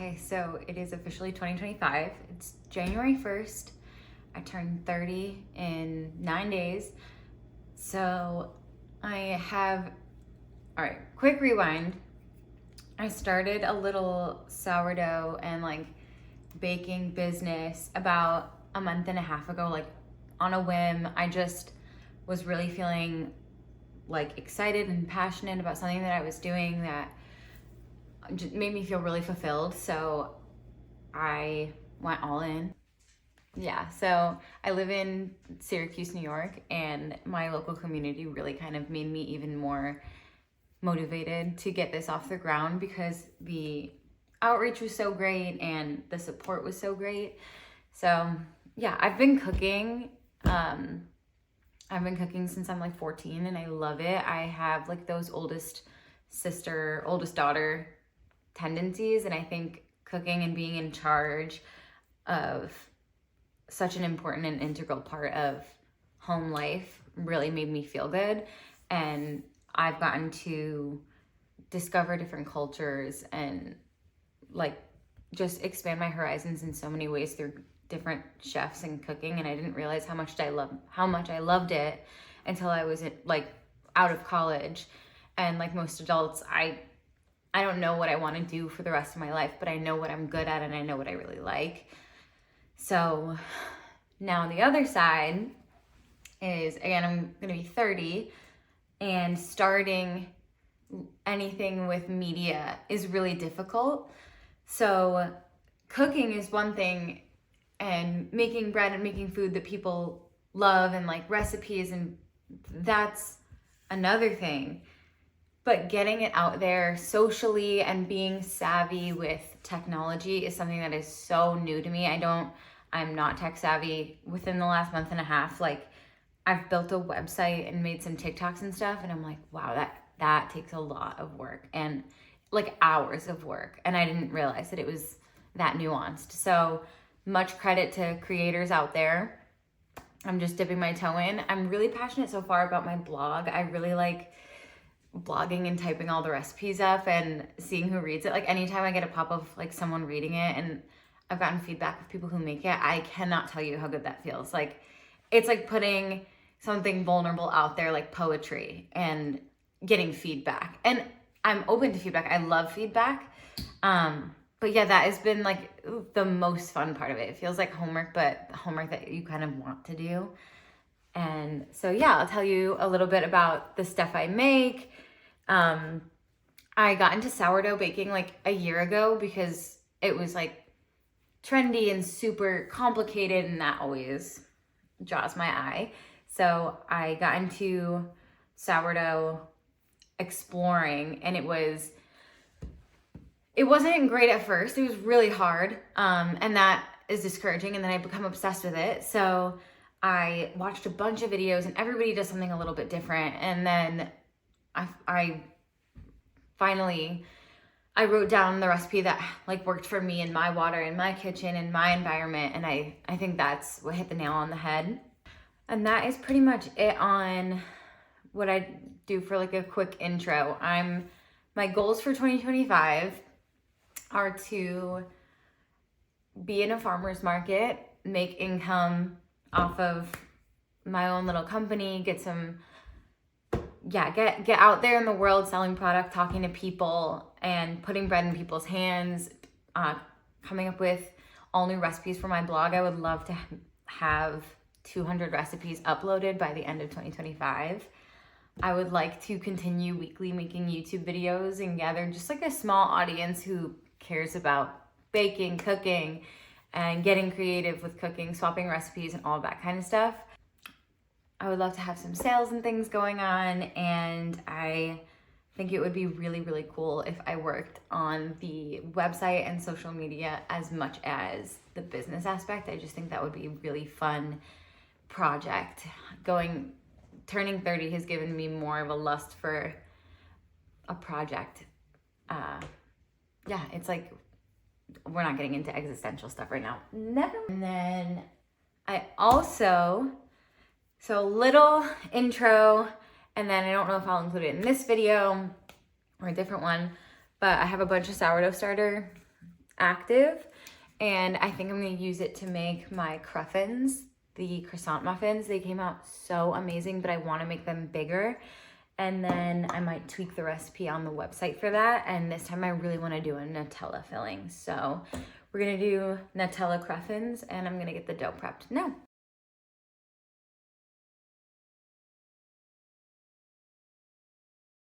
Okay, so it is officially 2025. It's January 1st. I turned 30 in 9 days. So I have, all right, quick rewind. I started a little sourdough and like baking business about a month and a half ago, like on a whim. I just was really feeling like excited and passionate about something that I was doing that just made me feel really fulfilled. So I went all in. Yeah, so I live in Syracuse, New York, and my local community really kind of made me even more motivated to get this off the ground because the outreach was so great and the support was so great. So yeah, I've been cooking. I've been cooking since I'm like 14 and I love it. I have like those oldest daughter tendencies, and I think cooking and being in charge of such an important and integral part of home life really made me feel good. And I've gotten to discover different cultures and like just expand my horizons in so many ways through different chefs and cooking. And I didn't realize how much I loved it until I was like out of college. And like most adults, I don't know what I want to do for the rest of my life, but I know what I'm good at and I know what I really like. So now on the other side is, again, I'm going to be 30, and starting anything with media is really difficult. So cooking is one thing, and making bread and making food that people love and like recipes, and that's another thing. But getting it out there socially and being savvy with technology is something that is so new to me. I'm not tech savvy. Within the last month and a half, like I've built a website and made some TikToks and stuff, and I'm like, wow, that takes a lot of work and like hours of work. And I didn't realize that it was that nuanced. So much credit to creators out there. I'm just dipping my toe in. I'm really passionate so far about my blog. I really like blogging and typing all the recipes up and seeing who reads it. Like anytime I get a pop of like someone reading it, and I've gotten feedback of people who make it, I cannot tell you how good that feels. Like it's like putting something vulnerable out there, like poetry, and getting feedback. And I'm open to feedback. I love feedback. But yeah, that has been like the most fun part of it. It feels like homework, but homework that you kind of want to do. And so yeah, I'll tell you a little bit about the stuff I make. I got into sourdough baking like a year ago because it was like trendy and super complicated, and that always draws my eye. So I got into sourdough exploring, and it wasn't great at first. It was really hard, and that is discouraging, and then I become obsessed with it. So I watched a bunch of videos, and everybody does something a little bit different. And then I finally wrote down the recipe that like worked for me in my water, in my kitchen, in my environment. And I think that's what hit the nail on the head. And that is pretty much it on what I do for like a quick intro. My goals for 2025 are to be in a farmer's market, make income off of my own little company, get out there in the world selling product, talking to people, and putting bread in people's hands, coming up with all new recipes for my blog. I would love to have 200 recipes uploaded by the end of 2025. I would like to continue weekly making YouTube videos and gather just like a small audience who cares about baking, cooking, and getting creative with cooking, swapping recipes, and all that kind of stuff. I would love to have some sales and things going on, and I think it would be really, really cool if I worked on the website and social media as much as the business aspect. I just think that would be a really fun project. Turning 30 has given me more of a lust for a project. It's like, we're not getting into existential stuff right now. Never. And then I also, so little intro, and then I don't know if I'll include it in this video or a different one, but I have a bunch of sourdough starter active, and I think I'm gonna use it to make my cruffins, the croissant muffins. They came out so amazing, but I wanna make them bigger. And then I might tweak the recipe on the website for that. And this time I really wanna do a Nutella filling. So we're gonna do Nutella cruffins, and I'm gonna get the dough prepped now.